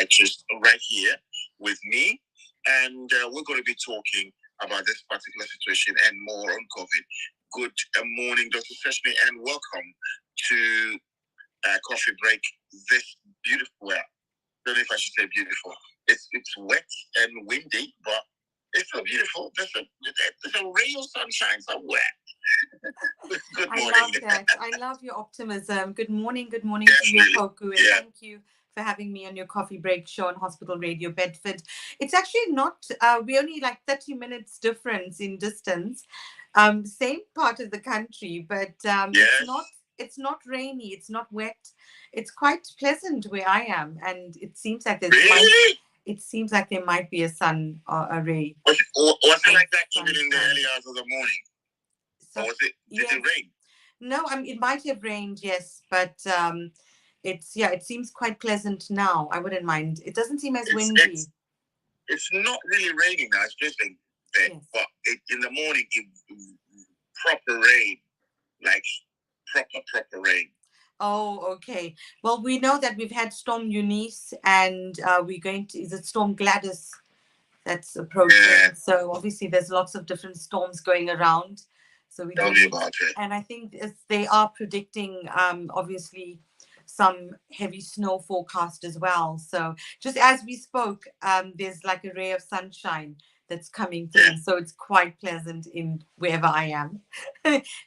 psychiatrist right here with me, and we're going to be talking about this particular situation and more on COVID. Good morning, Dr. Seshni, and welcome to Coffee Break. This beautiful, well, I don't know if I should say beautiful. It's wet and windy, but it's so beautiful. There's a ray of sunshine somewhere. Good morning. I love that. I love your optimism. Good morning to you, Opoku, and thank you for having me on your Coffee Break show on Hospital Radio Bedford. It's actually not, we're only like 30 minutes difference in distance, same part of the country, but it's not rainy, it's not wet. It's quite pleasant where I am, and it seems like there might be a sun or a ray. Was it like that even in the early hours of the morning? So, or did it rain? No, it might have rained, yes, but it seems quite pleasant now. I wouldn't mind. It doesn't seem as windy. It's not really raining now. It's drizzling there, yes. But in the morning, proper rain, like proper rain. Oh, okay. Well, we know that we've had Storm Eunice, and is it Storm Gladys that's approaching? Yeah. So obviously there's lots of different storms going around. So tell me about it. And I think they are predicting, obviously, some heavy snow forecast as well. So just as we spoke, there's like a ray of sunshine that's coming through. Yeah. So it's quite pleasant in wherever I am.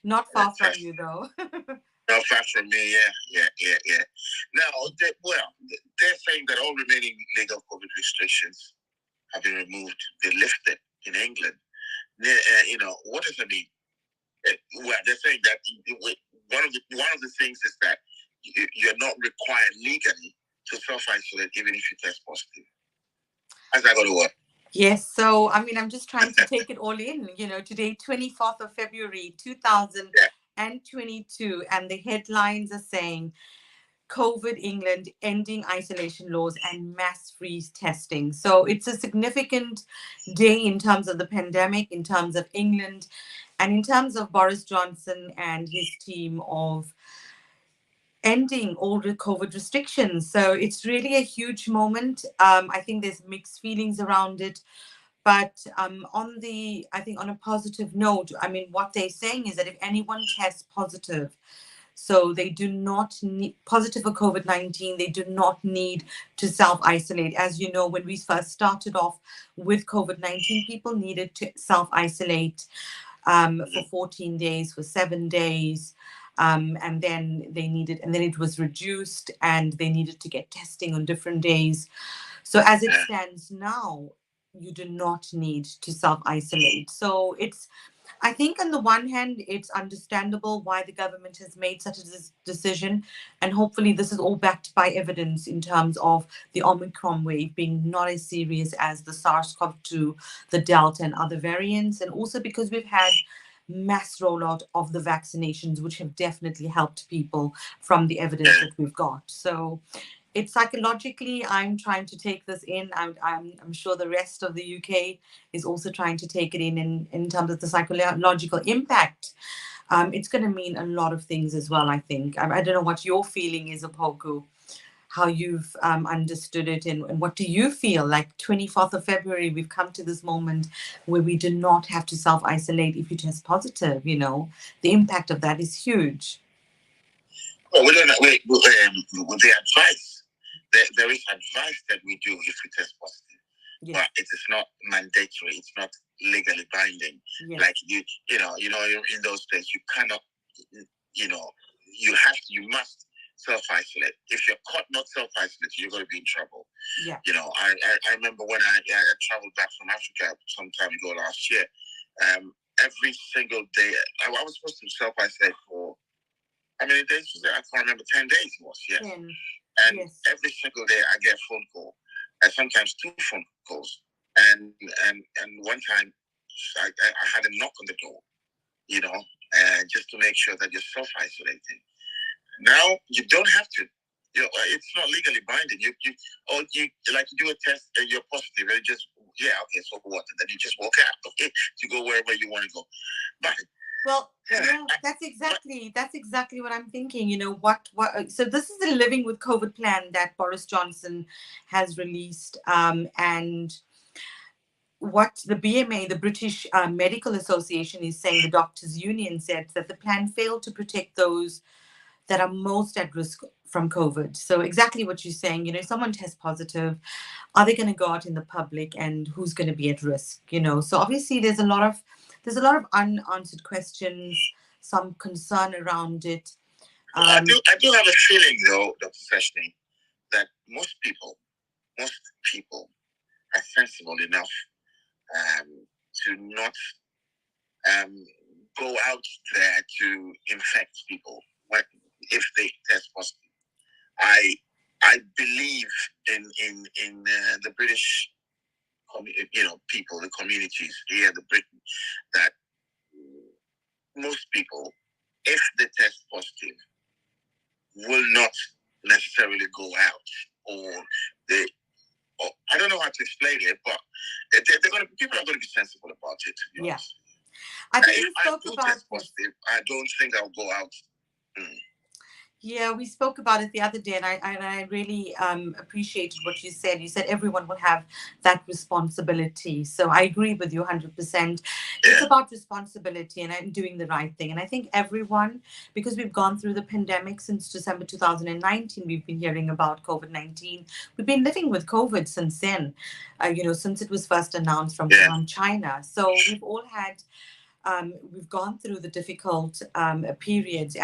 Not far from you, though. Not far from me, yeah. Now, they're saying that all remaining legal COVID restrictions have been removed. They're lifted in England. What does it mean? Well, they're saying that one of the things is that you're not required legally to self-isolate even if you test positive. How's that going to work? Yes, so I'm just trying to take it all in. Today, 24th of February, 2022, and the headlines are saying COVID England ending isolation laws and mass freeze testing. So it's a significant day in terms of the pandemic, in terms of England, and in terms of Boris Johnson and his team of ending all the COVID restrictions. So it's really a huge moment. I think there's mixed feelings around it. But on a positive note, what they're saying is that if anyone tests positive, so they do not need positive for COVID-19, they do not need to self-isolate. As you know, when we first started off with COVID-19, people needed to self-isolate for 14 days, for 7 days. And then it was reduced and they needed to get testing on different days. So as it stands now, you do not need to self-isolate. So I think on the one hand, it's understandable why the government has made such a decision. And hopefully this is all backed by evidence in terms of the Omicron wave being not as serious as the SARS-CoV-2, the Delta and other variants. And also because we've had mass rollout of the vaccinations, which have definitely helped people from the evidence that we've got. So it's psychologically, I'm trying to take this in. I'm sure the rest of the UK is also trying to take it in terms of the psychological impact. It's going to mean a lot of things as well, I think. I don't know what your feeling is, Opoku, how you've understood it, and what do you feel? Like 24th of February, we've come to this moment where we do not have to self-isolate if you test positive. The impact of that is huge. Well, we don't know. With the advice, there is advice that we do if we test positive, but it is not mandatory. It's not legally binding. Yes. Like in those days, you cannot. You must self-isolate. If you're caught not self-isolated, you're going to be in trouble. Yeah. I remember when I traveled back from Africa some time ago last year. Every single day, I was supposed to self-isolate for. I can't remember, 10 days it was, yes. And every single day I get a phone call, and sometimes 2 phone calls. And one time I had a knock on the door, just to make sure that you're self-isolating. Now you don't have to. It's not legally binding. You do a test and you're positive, and so what? And then you just walk out, okay, to go wherever you want to go. But Well, yeah, that's exactly what I'm thinking. What so this is the living with COVID plan that Boris Johnson has released, and what the BMA, the British Medical Association, is saying, the doctors union said that the plan failed to protect those that are most at risk from COVID. So exactly what you're saying, if someone tests positive, are they going to go out in the public, and who's going to be at risk? So obviously there's a lot of unanswered questions, some concern around it. I do have a feeling, though, Dr. Seshni, that most people are sensible enough to not go out there to infect people if they test positive. I believe in the British, people, the communities here in Britain, that most people, if they test positive, will not necessarily go out, or they. Or, I don't know how to explain it, but people are going to be sensible about it. To be honest. I think if I do test positive, I don't think I'll go out. Yeah, we spoke about it the other day, and I really appreciated what you said. You said everyone will have that responsibility. So I agree with you 100%. It's about responsibility and doing the right thing. And I think everyone, because we've gone through the pandemic since December 2019, we've been hearing about COVID-19. We've been living with COVID since then, since it was first announced from China. So we've all had, we've gone through the difficult periods,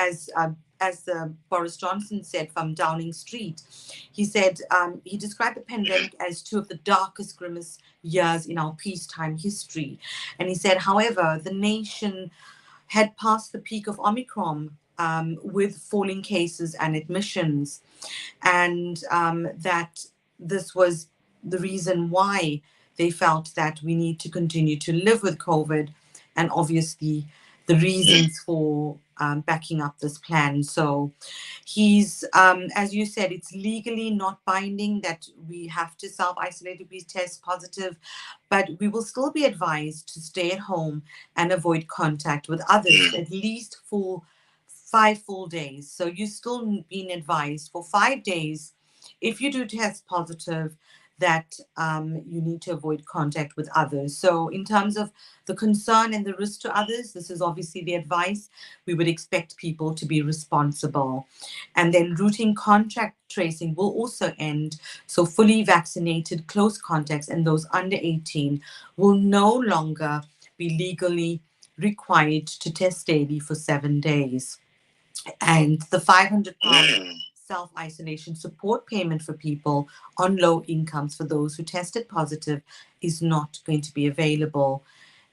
as Boris Johnson said from Downing Street. He said he described the pandemic as two of the darkest, grimmest years in our peacetime history. And he said, however, the nation had passed the peak of Omicron, with falling cases and admissions, and that this was the reason why they felt that we need to continue to live with COVID, and obviously the reasons for backing up this plan. So he's, as you said, it's legally not binding that we have to self-isolate if we test positive, but we will still be advised to stay at home and avoid contact with others at least for 5 full days. So you're still being advised for 5 days, if you do test positive, that you need to avoid contact with others. So in terms of the concern and the risk to others, this is obviously the advice. We would expect people to be responsible. And then routine contact tracing will also end. So fully vaccinated close contacts and those under 18 will no longer be legally required to test daily for 7 days. And the £500 self-isolation support payment for people on low incomes, for those who tested positive, is not going to be available.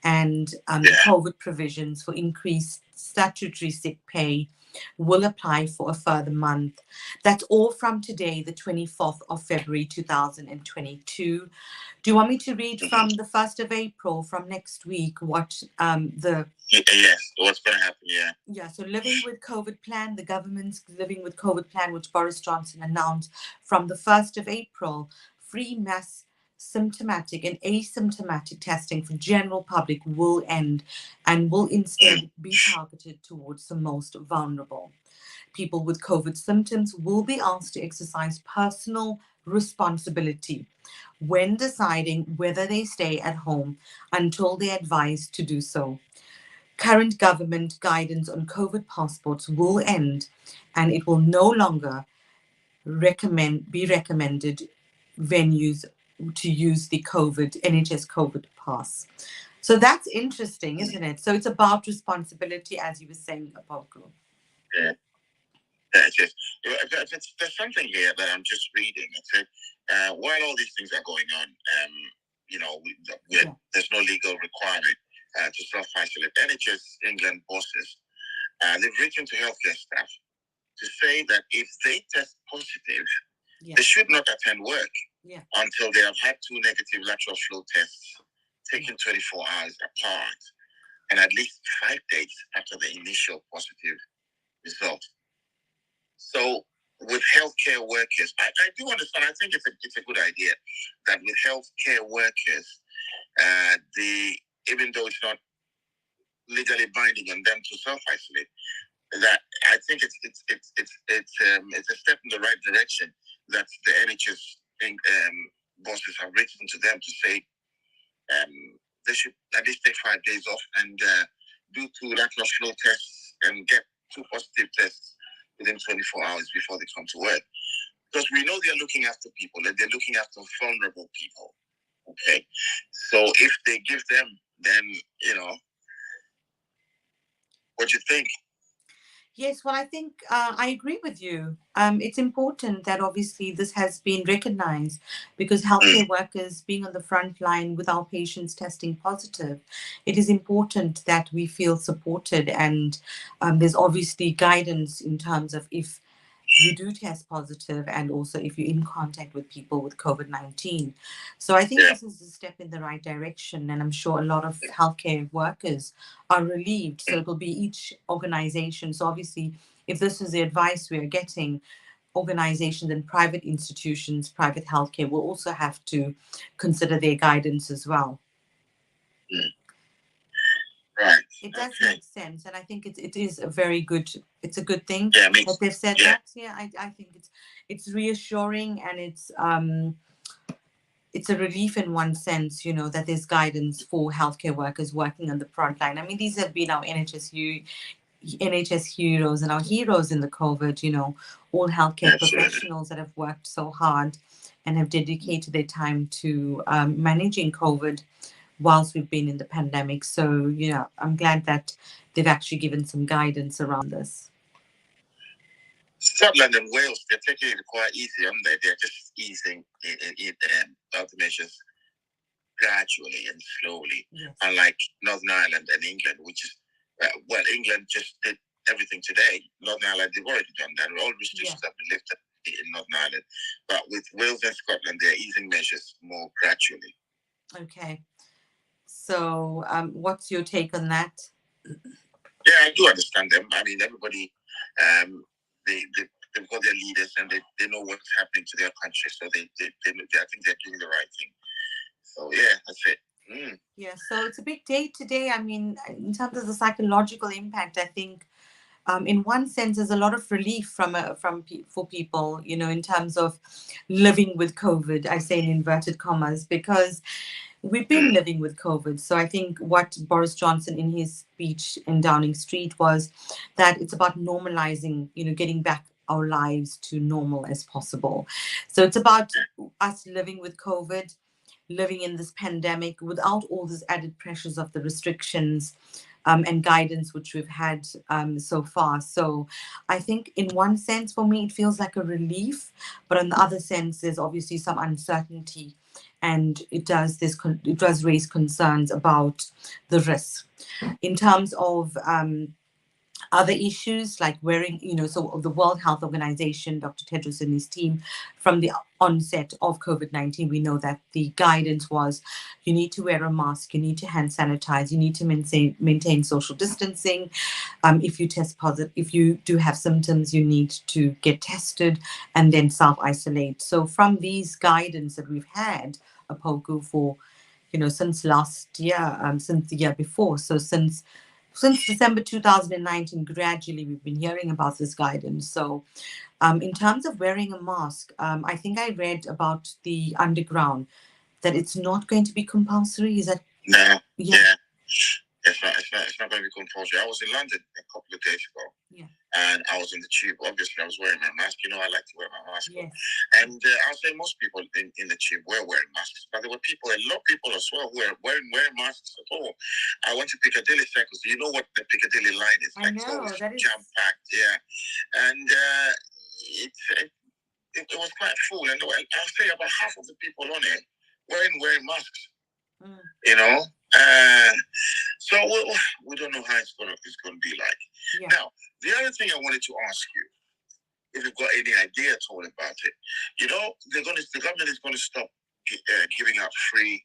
And COVID provisions for increased statutory sick pay will apply for a further month. That's all from today, the 24th of February 2022. Do you want me to read from the 1st of April, from next week, what Yes, what's going to happen, Yeah, so living with COVID plan, the government's living with COVID plan, which Boris Johnson announced from the 1st of April, free mass symptomatic and asymptomatic testing for general public will end and will instead be targeted towards the most vulnerable. People with COVID symptoms will be asked to exercise personal responsibility when deciding whether they stay at home until they're advised to do so. Current government guidance on COVID passports will end, and it will no longer be recommended venues to use the NHS COVID pass. So that's interesting, isn't it? So it's about responsibility, as you were saying, Opoku. Yeah. There's something here that I'm just reading. It said, while all these things are going on, there's no legal requirement to self-isolate. NHS England bosses, they've written to healthcare staff to say that if they test positive, they should not attend work until they have had 2 negative lateral flow tests taken 24 hours apart and at least 5 days after the initial positive result. So with healthcare workers, I do understand. I think it's a good idea that with healthcare workers, even though it's not legally binding on them to self-isolate. That I think it's a step in the right direction that the NHS bosses have written to them to say they should at least take 5 days off and do 2 lateral flow tests and get 2 positive tests within 24 hours before they come to work. Because we know they're looking after people and they're looking after vulnerable people. Okay. So if they give them, then, what do you think? Yes, well, I think I agree with you. It's important that obviously this has been recognized because healthcare workers being on the front line with our patients testing positive, it is important that we feel supported. And there's obviously guidance in terms of if you do test positive and also if you're in contact with people with COVID-19. So I think this is a step in the right direction. And I'm sure a lot of healthcare workers are relieved. So it'll be each organization. So obviously, if this is the advice we are getting, organizations and private institutions, private healthcare will also have to consider their guidance as well. Right. It does make sense, and I think it is a very good. It's a good thing that they've said that. Yeah, I think it's reassuring, and it's a relief in one sense, that there's guidance for healthcare workers working on the front line. I mean, these have been our NHS heroes and our heroes in the COVID. All healthcare professionals that have worked so hard and have dedicated their time to managing COVID whilst we've been in the pandemic. So, I'm glad that they've actually given some guidance around this. Scotland and Wales, they're taking it quite easy, aren't they? They're just easing out the measures gradually and slowly, unlike Northern Ireland and England, which is, England just did everything today. Northern Ireland, they've already done that. All restrictions have been lifted in Northern Ireland. But with Wales and Scotland, they're easing measures more gradually. Okay. So, what's your take on that? Yeah, I do understand them. I mean, everybody, they've got their leaders and they know what's happening to their country. So I think they're doing the right thing. So, yeah, that's it. Yeah, so it's a big day today. I mean, in terms of the psychological impact, I think in one sense, there's a lot of relief for people, in terms of living with COVID. I say in inverted commas, because we've been living with COVID. So I think what Boris Johnson in his speech in Downing Street was that it's about normalizing, getting back our lives to normal as possible. So it's about us living with COVID, living in this pandemic without all these added pressures of the restrictions and guidance which we've had so far. So I think in one sense, for me, it feels like a relief, but in the other sense, there's obviously some uncertainty, and it does raise concerns about the risk. In terms of other issues like wearing, so the World Health Organization, Dr. Tedros and his team, from the onset of COVID-19, we know that the guidance was you need to wear a mask, you need to hand sanitize, you need to maintain social distancing. If you test positive, if you do have symptoms, you need to get tested and then self-isolate. So from these guidance that we've had, Opoku, for, since last year, since the year before, so since December 2019, gradually we've been hearing about this guidance. So in terms of wearing a mask, I think I read about the underground that it's not going to be compulsory. Is that? No. Yeah. It's not going to be compulsory. I was in London a couple of days ago. Yeah. And I was in the tube. Obviously, I was wearing my mask. I like to wear my mask. Yes. And I'll say most people in the tube were wearing masks. But there were a lot of people as well who were wearing masks at all. I went to Piccadilly Circus. You know what the Piccadilly line is like? I know. So that is jam-packed, yeah. And it was quite full. And I'll say about half of the people on it wearing masks. So we don't know how it's going to be like. Yeah. Now, the other thing I wanted to ask you, if you've got any idea at all about it, the government is going to stop giving out free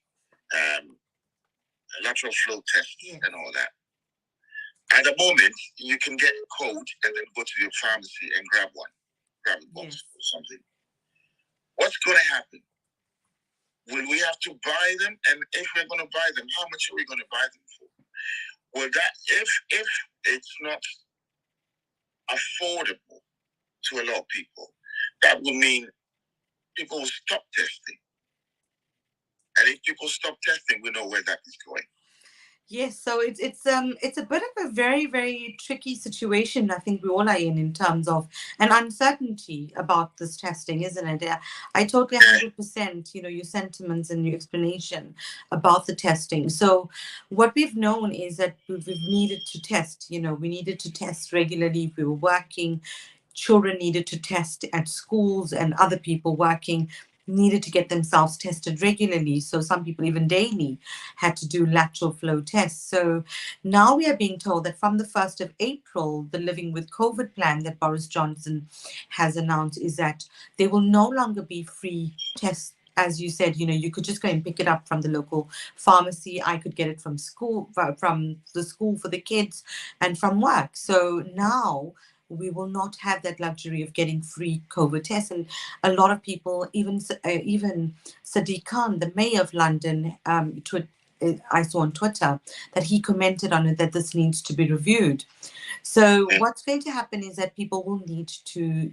lateral flow tests and all that. At the moment, you can get a code and then go to your pharmacy and grab a box or something. What's going to happen? Will we have to buy them? And if we're going to buy them, how much are we going to buy them for? Well, that if it's not affordable to a lot of people, that would mean people will stop testing. And if people stop testing, we know where that is going. Yes, so it's a bit of a very, very tricky situation. I think we all are in terms of an uncertainty about this testing, isn't it? I totally 100%, your sentiments and your explanation about the testing. So what we've known is that we've needed to test. We needed to test regularly if we were working. Children needed to test at schools, and other people working needed to get themselves tested regularly. So some people even daily had to do lateral flow tests. So now we are being told that from the 1st of April, the Living with COVID plan that Boris Johnson has announced is that there will no longer be free tests. As you said, you could just go and pick it up from the local pharmacy. I could get it from school, from the school for the kids, and from work. So now we will not have that luxury of getting free COVID tests. And a lot of people, even Sadiq Khan, the mayor of London, I saw on Twitter that he commented on it, that this needs to be reviewed. So what's going to happen is that people will need to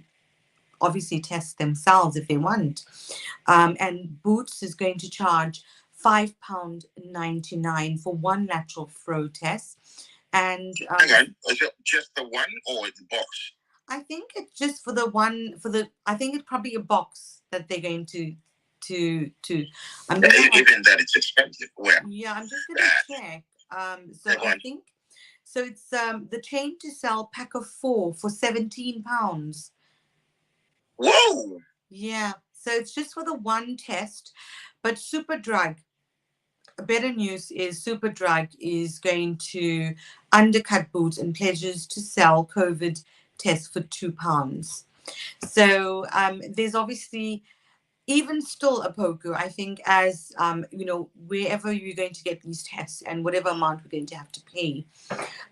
obviously test themselves if they want. And Boots is going to charge £5.99 for one lateral flow test. And okay, is it just the one or the box? I think it's just for the one. I think it's probably a box that they're going to. Even that it's expensive. Well, yeah, I'm just going to check. So I think so. It's the chain to sell pack of 4 for £17. Whoa! Yeah, so it's just for the one test, but Superdrug. Better news is Superdrug is going to undercut Boots and pledges to sell COVID tests for £2. So there's obviously, even still, Opoku, I think, as wherever you're going to get these tests and whatever amount we're going to have to pay,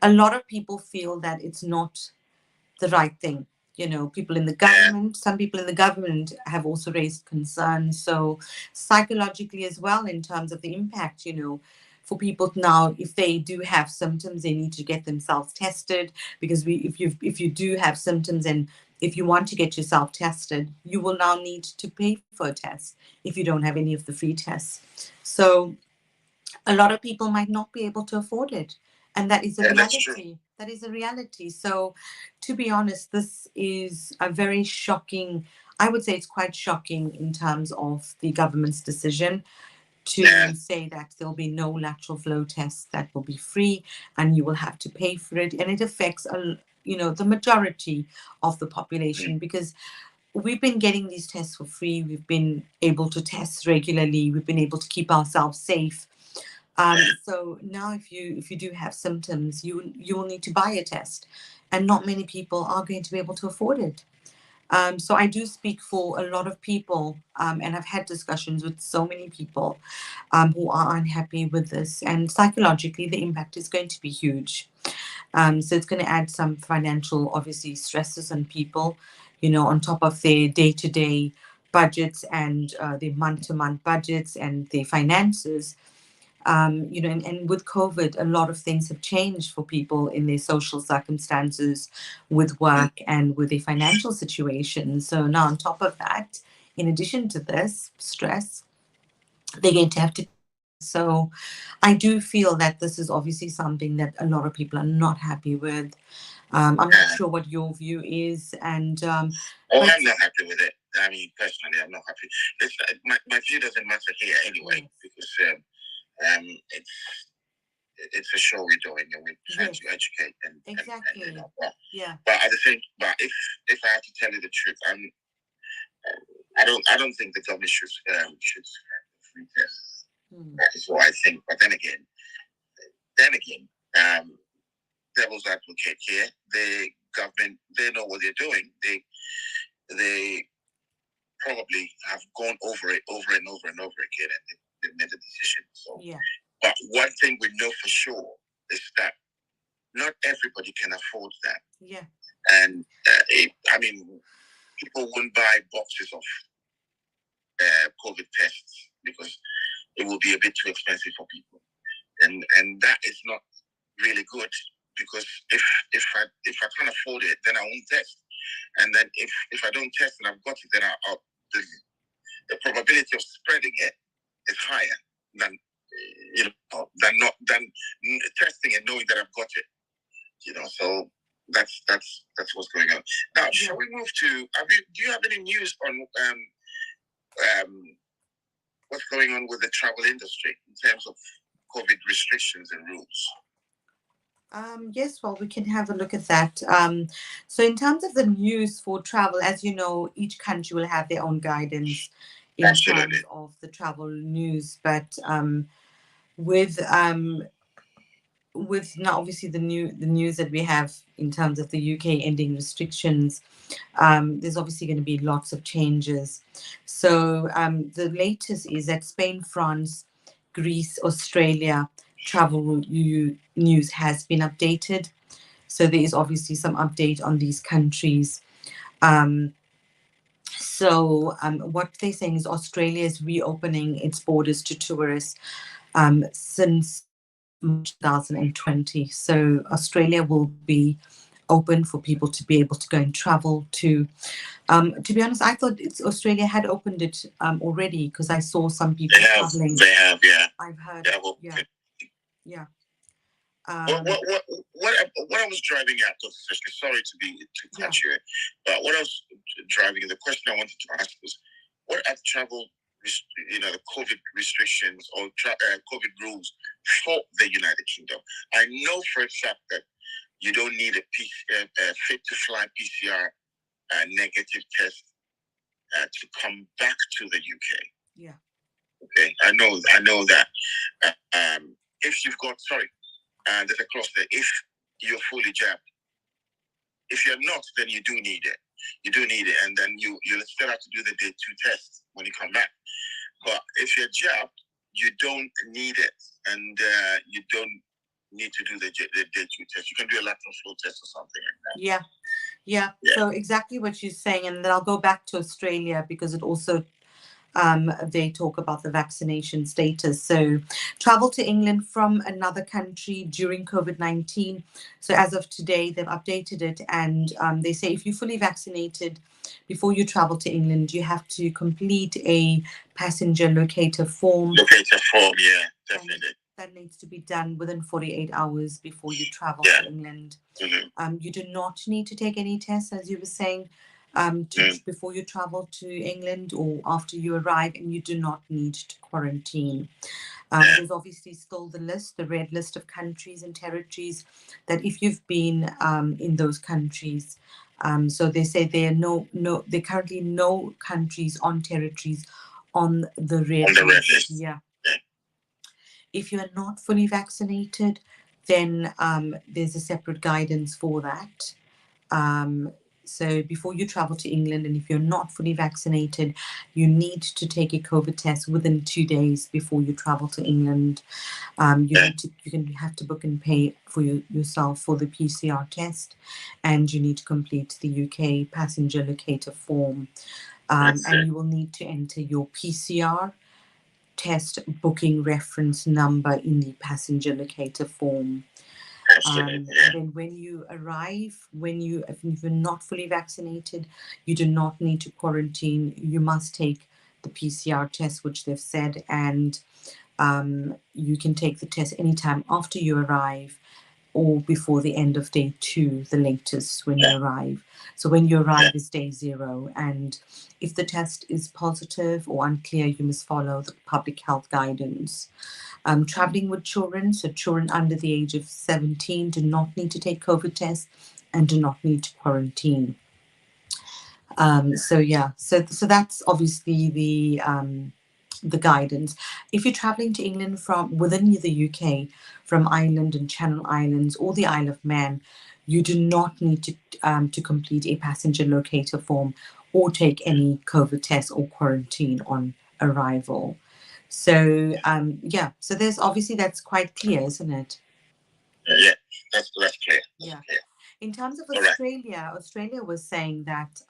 a lot of people feel that it's not the right thing. People in the government, some people in the government have also raised concerns. So psychologically as well, in terms of the impact, for people now, if they do have symptoms, they need to get themselves tested, because if you do have symptoms, and if you want to get yourself tested, you will now need to pay for a test if you don't have any of the free tests. So a lot of people might not be able to afford it. And that is a reality. That is a reality. So, to be honest, this is a very shocking, I would say it's quite shocking in terms of the government's decision to say that there'll be no lateral flow tests that will be free, and you will have to pay for it. And it affects, the majority of the population, because we've been getting these tests for free. We've been able to test regularly. We've been able to keep ourselves safe. So now, if you do have symptoms, you will need to buy a test, and not many people are going to be able to afford it. So I do speak for a lot of people, and I've had discussions with so many people who are unhappy with this, and psychologically the impact is going to be huge. So it's going to add some financial, obviously, stresses on people, on top of their day-to-day budgets and their month-to-month budgets and their finances. And with COVID, a lot of things have changed for people in their social circumstances, with work and with their financial situation. So now, on top of that, in addition to this stress, they're going to have to. So I do feel that this is obviously something that a lot of people are not happy with. I'm not sure what your view is. And I'm not happy with it. I mean, personally, I'm not happy. My view doesn't matter here anyway, because it's a show we're doing, and we're trying to educate and exactly. And but at the same, but if I have to tell you the truth, I don't think the government should free tests. That is what I think. But then again, devil's advocate here. The government, they know what they're doing. They probably have gone over it over and over and over again, and they've made a decision. So but one thing we know for sure is that not everybody can afford that. Yeah. And people wouldn't buy boxes of COVID tests because it will be a bit too expensive for people. And that is not really good, because if I can't afford it, then I won't test. And then if I don't test and I've got it, then the probability of spreading it is higher than than testing and knowing that I've got it. So that's what's going on. Now, shall we move to? Do you have any news on what's going on with the travel industry in terms of COVID restrictions and rules? Yes, well, we can have a look at that. So in terms of the news for travel, as you know, each country will have their own guidance in Absolutely. terms of the travel news. But with now obviously the news that we have in terms of the UK ending restrictions, there's obviously going to be lots of changes. So the latest is that Spain, France, Greece, Australia travel news has been updated. So there is obviously some update on these countries. What they're saying is Australia is reopening its borders to tourists since March 2020. So Australia will be open for people to be able to go and travel to. To be honest, I thought Australia had opened it already, because I saw some people traveling. They have, yeah. I've heard, yeah. What I was driving at, Seshni, sorry to cut you, but what I was driving, the question I wanted to ask was, what are travel, the COVID restrictions or COVID rules for the United Kingdom? I know for a fact that you don't need a fit to fly PCR negative test to come back to the UK. Yeah. Okay, I know that. If you've got, there's a clause there. If you're fully jabbed, if you're not, then you do need it. You do need it, and then you still have to do the day 2 test when you come back. But if you're jabbed, you don't need it, and you don't need to do the day 2 test. You can do a lateral flow test or something like that. Yeah. So exactly what you're saying, and then I'll go back to Australia, because it also they talk about the vaccination status. So travel to England from another country during COVID-19. So as of today, they've updated it, and they say if you're fully vaccinated, before you travel to England, you have to complete a passenger locator form. Locator form, yeah, definitely. That needs to be done within 48 hours before you travel to England. Mm-hmm. You do not need to take any tests, as you were saying, before you travel to England or after you arrive, and you do not need to quarantine. There's obviously still the red list of countries and territories that if you've been in those countries, so they say there are currently no countries on territories on the red list. Yeah. If you are not fully vaccinated, then there's a separate guidance for that. So before you travel to England, and if you're not fully vaccinated, you need to take a COVID test within 2 days before you travel to England. You have to book and pay for yourself for the PCR test, and you need to complete the UK passenger locator form. And you will need to enter your PCR test booking reference number in the passenger locator form. And then when you arrive, if you're not fully vaccinated, you do not need to quarantine. You must take the PCR test, which they've said, and you can take the test anytime after you arrive or before the end of day 2, the latest when you arrive. So when you arrive is day 0, and if the test is positive or unclear, you must follow the public health guidance. Traveling with children, so children under the age of 17 do not need to take COVID tests and do not need to quarantine. So that's obviously the guidance. If you're traveling to England from within the UK, from Ireland and Channel Islands or the Isle of Man, you do not need to complete a passenger locator form or take any COVID test or quarantine on arrival. So so there's obviously, that's quite clear, isn't it? Yeah, that's clear. Yeah. In terms of Australia, Australia was saying that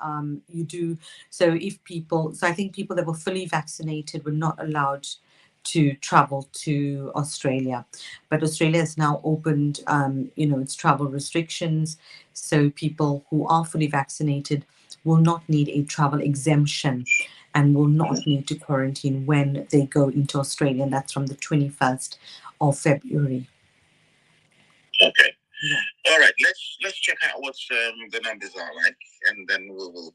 you do. So I think people that were fully vaccinated were not allowed to travel to Australia. But Australia has now opened, its travel restrictions. So people who are fully vaccinated will not need a travel exemption and will not need to quarantine when they go into Australia. And that's from the 21st of February. Okay. Yeah. All right. Let's check out what the numbers are like, and then we'll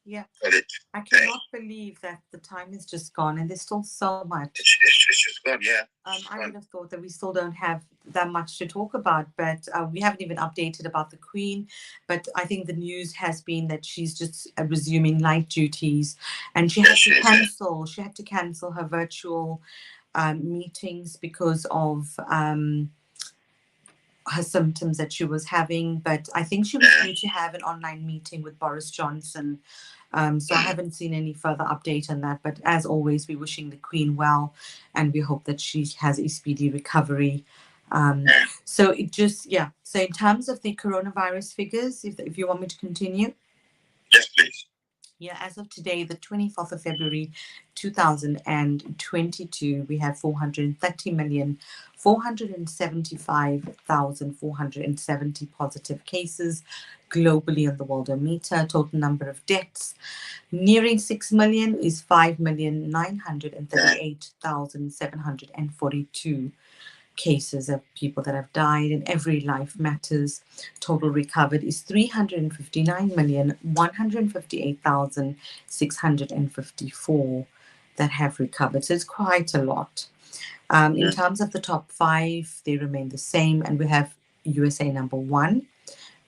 yeah. put it. I cannot believe that the time is just gone, and there's still so much. It's just gone, yeah. I would have thought that we still don't have that much to talk about, but we haven't even updated about the Queen. But I think the news has been that she's just resuming light duties, and she had to cancel. She had to cancel her virtual meetings because of her symptoms that she was having. But I think she was due to have an online meeting with Boris Johnson. So I haven't seen any further update on that. But as always, we're wishing the Queen well, and we hope that she has a speedy recovery. So it just, yeah. So in terms of the coronavirus figures, if you want me to continue. Yes, please. Yeah, as of today, the 24th of February, 2022, we have 430,475,470 positive cases globally on the Worldometer. Total number of deaths nearing 6 million is 5,938,742 cases of people that have died, and every life matters. Total recovered is 359,158,654 that have recovered. So it's quite a lot. In terms of the top 5, they remain the same, and we have USA number 1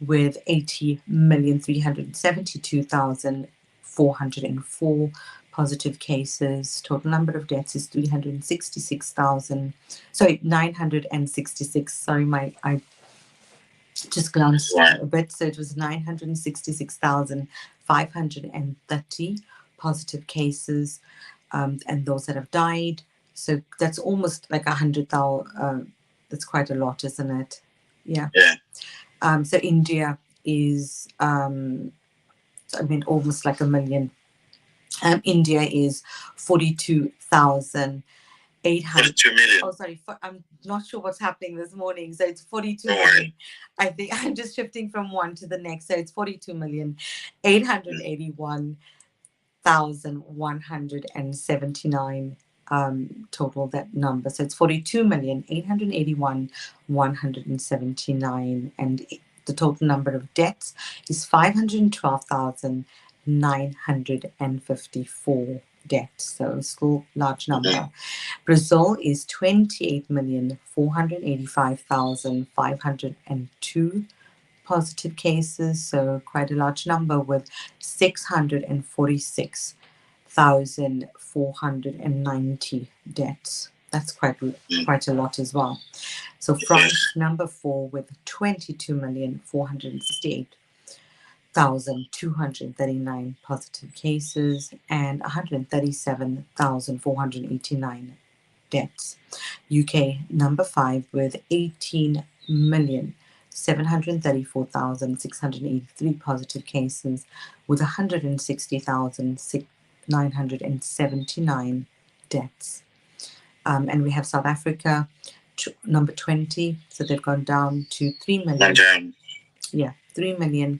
with 80,372,404 positive cases. Total number of deaths is 966. Sorry, I just glanced a bit. So it was 966,530 positive cases, and those that have died. So that's almost like 100,000. That's quite a lot, isn't it? Yeah. So India is, almost like 1 million. India is 42,800. 42 million. Oh, sorry. I'm not sure what's happening this morning. So it's 42 million. I think I'm just shifting from one to the next. So it's 42,881,179 total, that number. So it's 42,881,179, and the total number of deaths is 512,954 deaths. So still large number. Brazil is 28,485,502 positive cases, so quite a large number, with 646,490 deaths. That's quite a lot as well. So France number 4 with 22,468,239 positive cases and 137,489 deaths. UK number 5 with 18,734,683 positive cases with 160,979 deaths. And we have South Africa, number 20, so they've gone down to 3 million. Yeah, 3 million.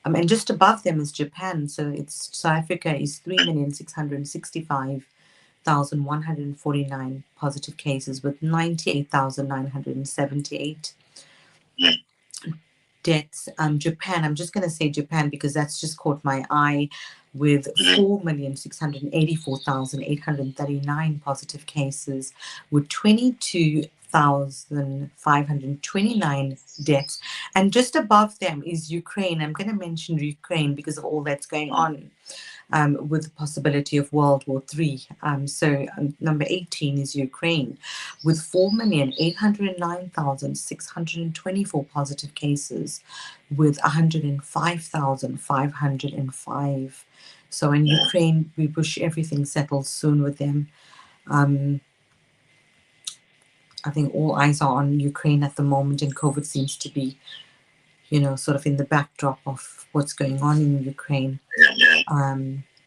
And just above them is Japan, so South Africa is 3,665,149 positive cases with 98,978 deaths. Japan, I'm just going to say Japan because that's just caught my eye, with 4,684,839 positive cases with 22,529 deaths. And just above them is Ukraine. I'm going to mention Ukraine because of all that's going on. With the possibility of World War III. So number 18 is Ukraine, with 4,809,624 positive cases, with 105,505. So in Ukraine, we wish everything settles soon with them. I think all eyes are on Ukraine at the moment, and COVID seems to be, sort of in the backdrop of what's going on in Ukraine.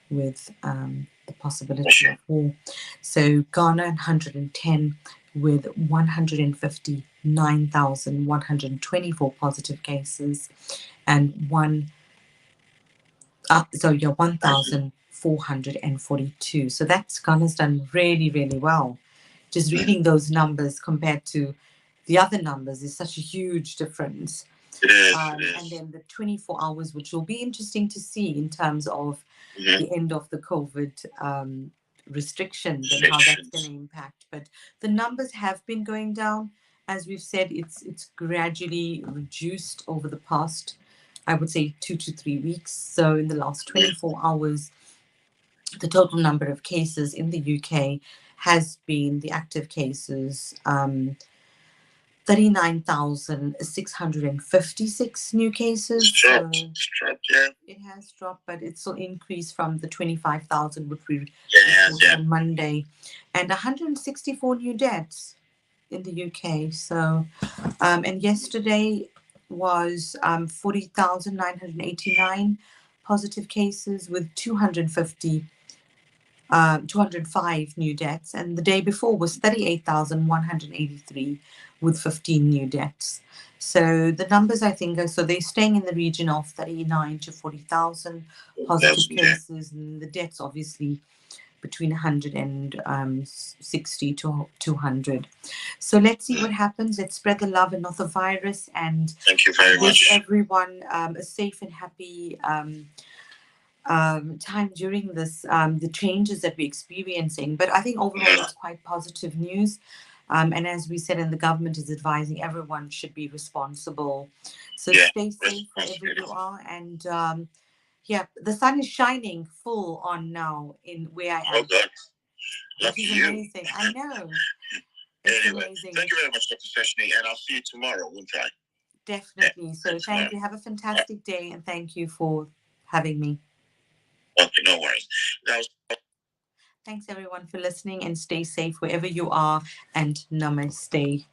With the possibility of war. So Ghana 110 with 159,124 positive cases and 1,442. So that's Ghana's done really, really well. Just reading those numbers compared to the other numbers is such a huge difference. It is. And then the 24 hours, which will be interesting to see in terms of the end of the COVID restrictions and how that's going to impact. But the numbers have been going down. As we've said, it's gradually reduced over the past, I would say, 2 to 3 weeks. So in the last 24 hours, the total number of cases in the UK has been, the active cases, 39,656 new cases. It's dropped, yeah. It has dropped, but it's still increased from the 25,000 which we reported on Monday, and 164 new deaths in the UK. So, and yesterday was 40,989 positive cases with 205 new deaths, and the day before was 38,183 with 15 new deaths. So the numbers, I think, so they're staying in the region of 39 to 40,000 positive cases, and the deaths obviously between 160 to 200. So let's see what happens. Let's spread the love and not the virus, and thank you very much. Everyone a safe and happy time during this, the changes that we're experiencing. But I think overall it's quite positive news. And as we said, and the government is advising everyone should be responsible. So stay safe wherever you are. And the sun is shining full on now in where I am. Oh, God. Lucky you. Amazing. I know. Anyway, amazing. Thank you very much, Dr. Seshni, and I'll see you tomorrow, won't I? Definitely. So thank you. Have a fantastic day, and thank you for having me. Okay, no worries. Thanks everyone for listening, and stay safe wherever you are, and namaste.